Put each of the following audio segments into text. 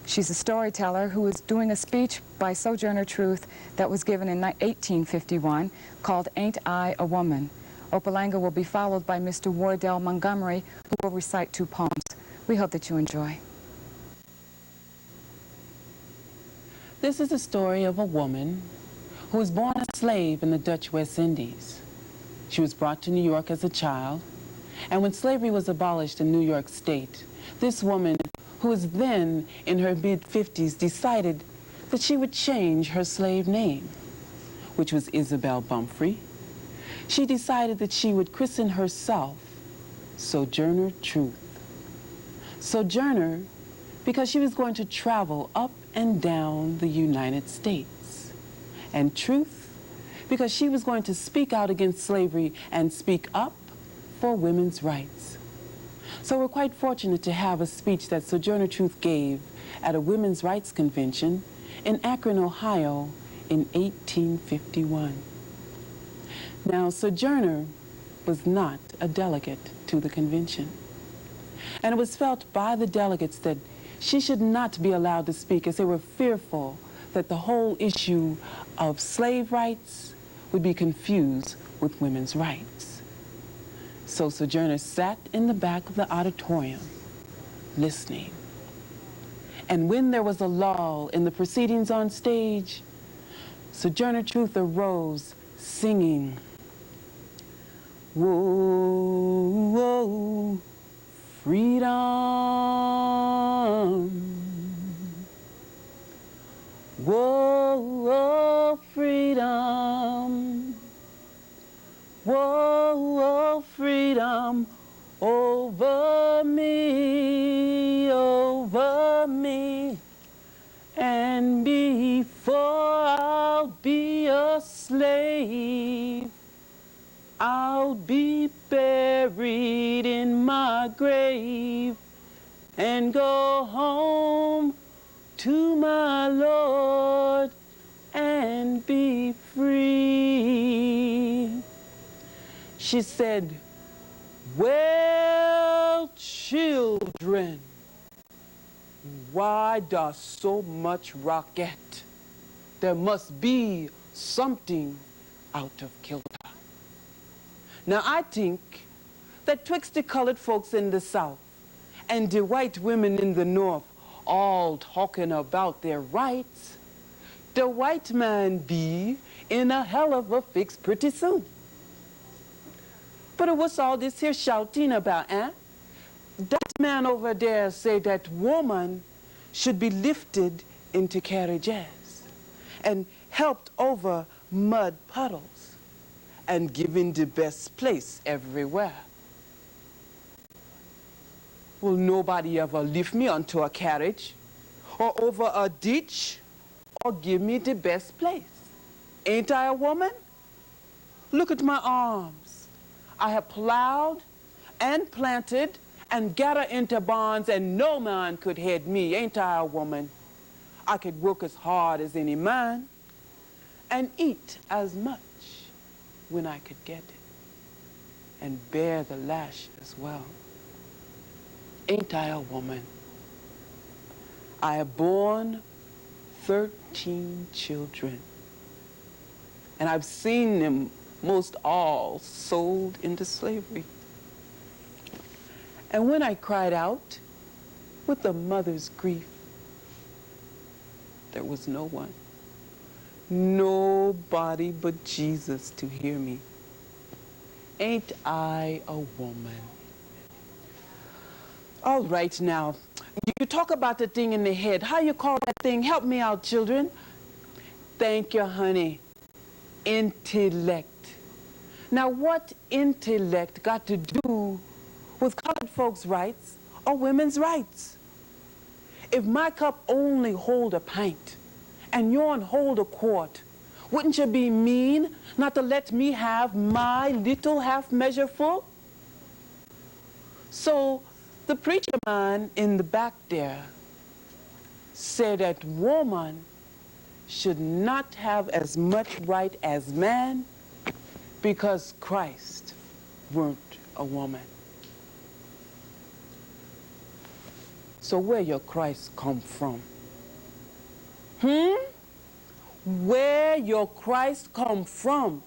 She's a storyteller who is doing a speech by Sojourner Truth that was given in 1851 called Ain't I a Woman? Opalanga will be followed by Mr. Wardell Montgomery, who will recite 2 poems. We hope that you enjoy. This is the story of a woman who was born a slave in the Dutch West Indies. She was brought to New York as a child, and when slavery was abolished in New York State, this woman, who was then in her mid-50s, decided that she would change her slave name, which was Isabel Bumfrey. She decided that she would christen herself Sojourner Truth. Sojourner because she was going to travel up and down the United States. And Truth because she was going to speak out against slavery and speak up for women's rights. So we're quite fortunate to have a speech that Sojourner Truth gave at a women's rights convention in Akron, Ohio in 1851. Now, Sojourner was not a delegate to the convention. And it was felt by the delegates that she should not be allowed to speak, as they were fearful that the whole issue of slave rights would be confused with women's rights. So Sojourner sat in the back of the auditorium, listening. And when there was a lull in the proceedings on stage, Sojourner Truth arose, singing, "Whoa, whoa, freedom. Whoa, whoa, freedom. Whoa, whoa, freedom over me, over me. And before I'll be a slave, I'll be buried in my grave and go home to my Lord and be free." She said, "Well, children, why does so much racket? There must be something out of kilter." Now, I think that twixt the colored folks in the South and the white women in the North all talking about their rights, the white man be in a hell of a fix pretty soon. But what's all this here shouting about, eh? That man over there say that woman should be lifted into carriages and helped over mud puddles and given the best place everywhere. Will nobody ever lift me onto a carriage or over a ditch or give me the best place? Ain't I a woman? Look at my arms. I have plowed and planted and gathered into barns, and no man could head me. Ain't I a woman? I could work as hard as any man and eat as much when I could get it, and bear the lash as well. Ain't I a woman? I have borne 13 children, and I've seen them most all sold into slavery. And when I cried out with a mother's grief, there was no one, nobody but Jesus to hear me. Ain't I a woman? All right now, you talk about the thing in the head. How you call that thing? Help me out, children. Thank you, honey. Intellect. Now, what intellect got to do with colored folks' rights or women's rights? If my cup only hold a pint and yourn hold a quart, wouldn't you be mean not to let me have my little half measure full? So the preacher man in the back there said that woman should not have as much right as man because Christ weren't a woman. So where your Christ come from? Where your Christ come from?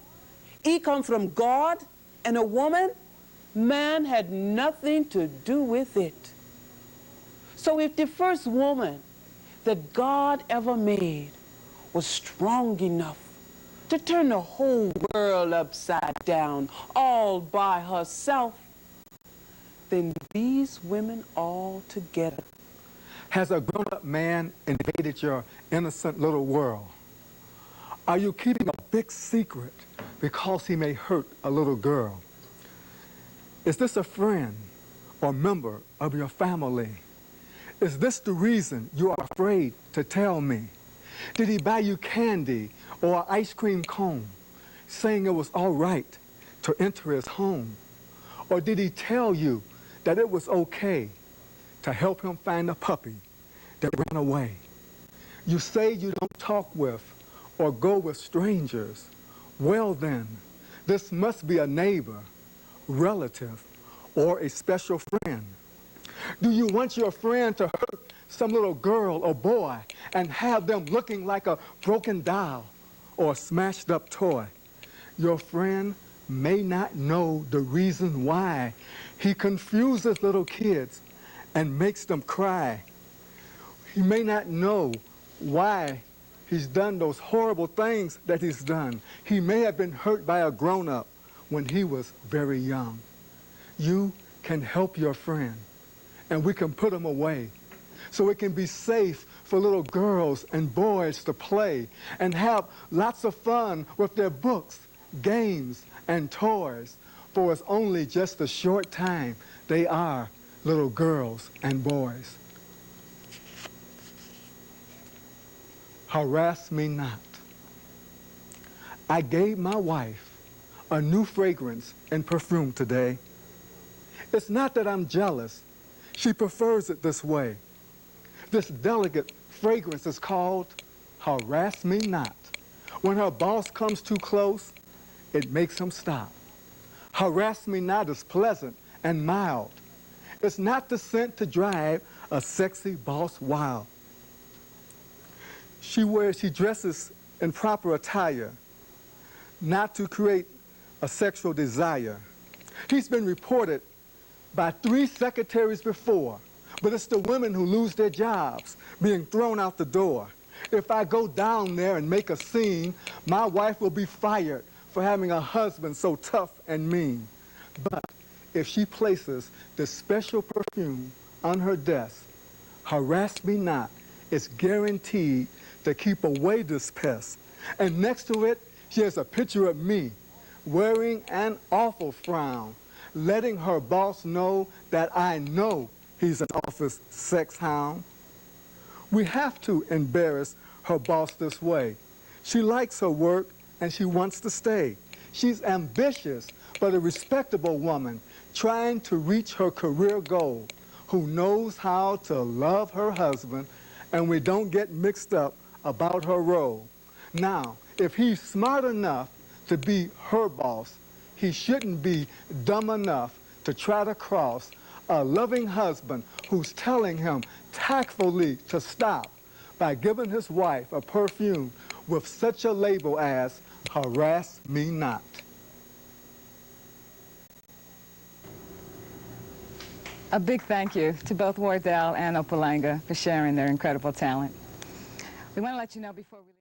He come from God and a woman? Man had nothing to do with it. So if the first woman that God ever made was strong enough to turn the whole world upside down all by herself, then these women all together. Has a grown-up man invaded your innocent little world? Are you keeping a big secret because he may hurt a little girl? Is this a friend or member of your family? Is this the reason you are afraid to tell me? Did he buy you candy or an ice cream cone, saying it was all right to enter his home? Or did he tell you that it was okay to help him find a puppy that ran away? You say you don't talk with or go with strangers. Well then, this must be a neighbor, relative, or a special friend. Do you want your friend to hurt some little girl or boy and have them looking like a broken doll or a smashed up toy? Your friend may not know the reason why he confuses little kids and makes them cry. He may not know why he's done those horrible things that he's done. He may have been hurt by a grown-up when he was very young. You can help your friend, and we can put him away so it can be safe for little girls and boys to play and have lots of fun with their books, games, and toys, for it's only just a short time they are little girls and boys. Harass me not. I gave my wife a new fragrance and perfume today. It's not that I'm jealous. She prefers it this way. This delicate fragrance is called Harrass Me Not. When her boss comes too close, it makes him stop. Harass Me Not is pleasant and mild. It's not the scent to drive a sexy boss wild. She dresses in proper attire, not to create a sexual desire. He's been reported by 3 secretaries before, but it's the women who lose their jobs, being thrown out the door. If I go down there and make a scene, my wife will be fired for having a husband so tough and mean. But if she places this special perfume on her desk, Harass Me Not is guaranteed to keep away this pest. And next to it, she has a picture of me wearing an awful frown, letting her boss know that I know he's an office sex hound. We have to embarrass her boss this way. She likes her work and she wants to stay. She's ambitious, but a respectable woman trying to reach her career goal, who knows how to love her husband, and we don't get mixed up about her role. Now, if he's smart enough to be her boss, he shouldn't be dumb enough to try to cross a loving husband who's telling him tactfully to stop by giving his wife a perfume with such a label as Harass Me Not. A big thank you to both Wardell and Opalanga for sharing their incredible talent. We want to let you know before we